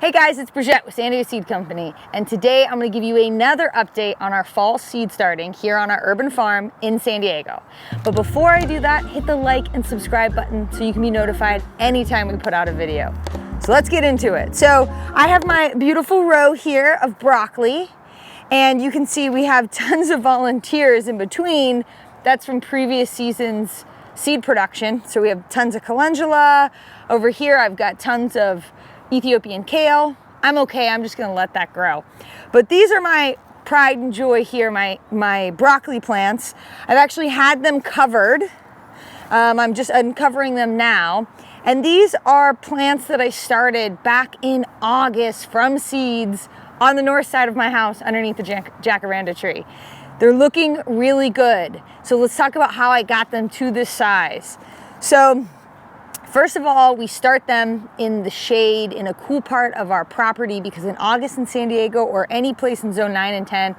Hey guys, it's Bridget with San Diego Seed Company, and today I'm going to give you another update on our fall seed starting here on our urban farm in San Diego. But before I do that, hit the like and subscribe button so you can be notified anytime we put out a video. So let's get into it. So I have my beautiful row here of broccoli, and you can see we have tons of volunteers in between. That's from previous season's seed production. So we have tons of calendula. Over here I've got tons of Ethiopian kale. I'm okay, I'm just gonna let that grow. But these are my pride and joy here, my broccoli plants. I've actually had them covered. I'm just uncovering them now. And these are plants that I started back in August from seeds on the north side of my house underneath the jacaranda tree. They're looking really good. So let's talk about how I got them to this size. So first of all, we start them in the shade in a cool part of our property because in August in San Diego or any place in zone 9 and 10,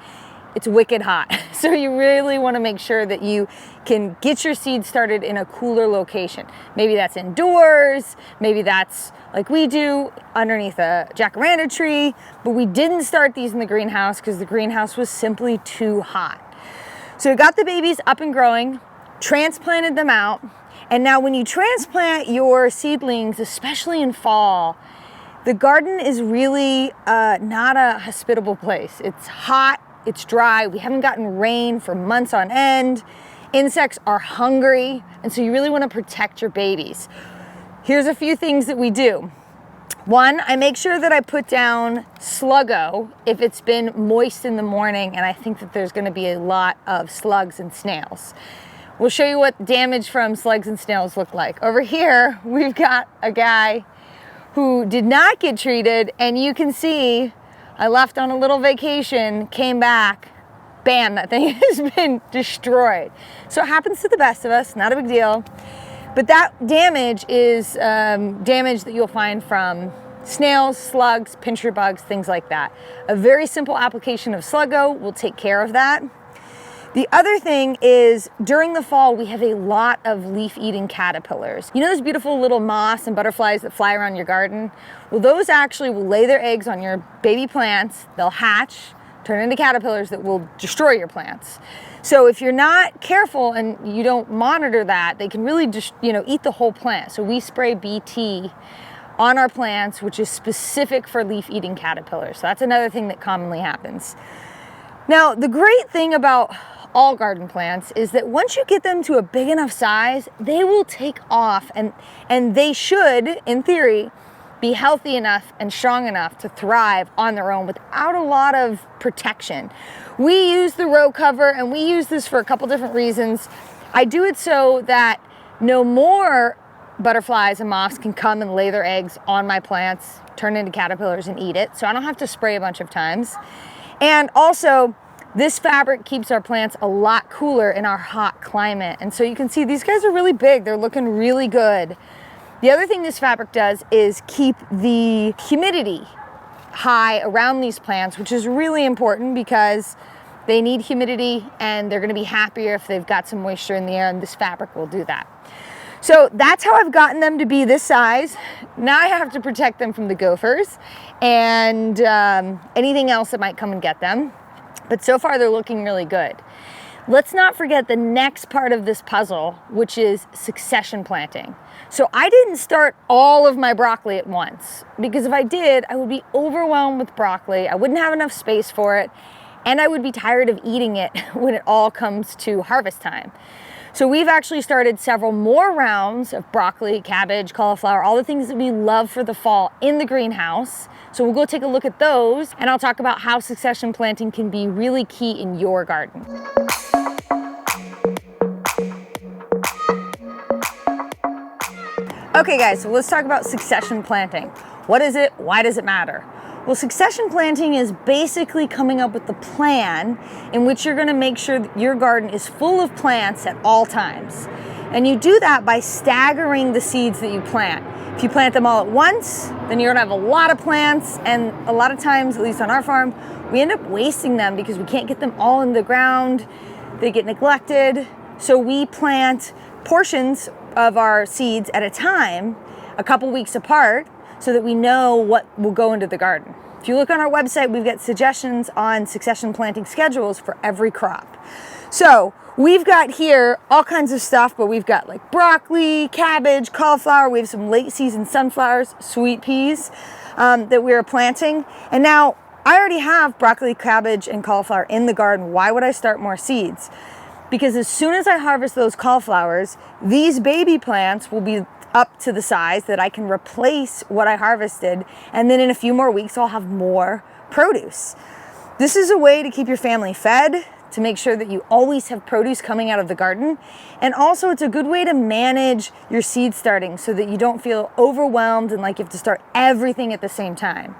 it's wicked hot. So you really want to make sure that you can get your seeds started in a cooler location. Maybe that's indoors, maybe that's like we do underneath a jacaranda tree, but we didn't start these in the greenhouse because the greenhouse was simply too hot. So we got the babies up and growing, transplanted them out. And now when you transplant your seedlings, especially in fall, the garden is really not a hospitable place. It's hot, it's dry, we haven't gotten rain for months on end. Insects are hungry, and so you really want to protect your babies. Here's a few things that we do. One, I make sure that I put down Sluggo if it's been moist in the morning and I think that there's going to be a lot of slugs and snails. We'll show you what damage from slugs and snails look like. Over here, we've got a guy who did not get treated, and you can see I left on a little vacation, came back, bam, that thing has been destroyed. So it happens to the best of us, not a big deal. But that damage is damage that you'll find from snails, slugs, pincher bugs, things like that. A very simple application of Sluggo will take care of that. The other thing is during the fall, we have a lot of leaf-eating caterpillars. You know those beautiful little moths and butterflies that fly around your garden? Well, those actually will lay their eggs on your baby plants. They'll hatch, turn into caterpillars that will destroy your plants. So if you're not careful and you don't monitor that, they can really just, eat the whole plant. So we spray BT on our plants, which is specific for leaf-eating caterpillars. So that's another thing that commonly happens. Now, the great thing about all garden plants is that once you get them to a big enough size, they will take off and they should, in theory, be healthy enough and strong enough to thrive on their own without a lot of protection. We use the row cover, and we use this for a couple different reasons. I do it so that no more butterflies and moths can come and lay their eggs on my plants, turn into caterpillars and eat it, so I don't have to spray a bunch of times. And also, this fabric keeps our plants a lot cooler in our hot climate. And so you can see these guys are really big. They're looking really good. The other thing this fabric does is keep the humidity high around these plants, which is really important because they need humidity and they're gonna be happier if they've got some moisture in the air, and this fabric will do that. So that's how I've gotten them to be this size. Now I have to protect them from the gophers and anything else that might come and get them. But so far they're looking really good. Let's not forget the next part of this puzzle, which is succession planting. So I didn't start all of my broccoli at once, because if I did, I would be overwhelmed with broccoli. I wouldn't have enough space for it, and I would be tired of eating it when it all comes to harvest time. So we've actually started several more rounds of broccoli, cabbage, cauliflower, all the things that we love for the fall in the greenhouse. So we'll go take a look at those, and I'll talk about how succession planting can be really key in your garden. Okay guys, so let's talk about succession planting. What is it? Why does it matter? Well, succession planting is basically coming up with the plan in which you're gonna make sure that your garden is full of plants at all times. And you do that by staggering the seeds that you plant. If you plant them all at once, then you're gonna have a lot of plants, and a lot of times, at least on our farm, we end up wasting them because we can't get them all in the ground. They get neglected. So we plant portions of our seeds at a time, a couple weeks apart, so that we know what will go into the garden. If you look on our website, we've got suggestions on succession planting schedules for every crop. So we've got here all kinds of stuff, but we've got like broccoli, cabbage, cauliflower. We have some late season sunflowers, sweet peas that we're planting. And now I already have broccoli, cabbage, and cauliflower in the garden. Why would I start more seeds? Because as soon as I harvest those cauliflowers, these baby plants will be up to the size that I can replace what I harvested, and then in a few more weeks I'll have more produce. This is a way to keep your family fed, to make sure that you always have produce coming out of the garden, and also it's a good way to manage your seed starting so that you don't feel overwhelmed and like you have to start everything at the same time.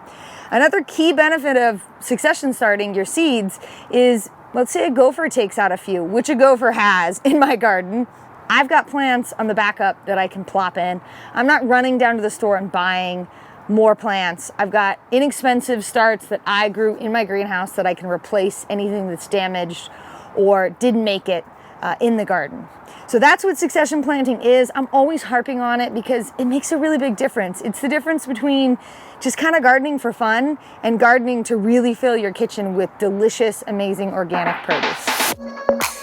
Another key benefit of succession starting your seeds is, let's say a gopher takes out a few, which a gopher has in my garden. I've got plants on the backup that I can plop in. I'm not running down to the store and buying more plants. I've got inexpensive starts that I grew in my greenhouse that I can replace anything that's damaged or didn't make it in the garden. So that's what succession planting is. I'm always harping on it because it makes a really big difference. It's the difference between just kind of gardening for fun and gardening to really fill your kitchen with delicious, amazing organic produce.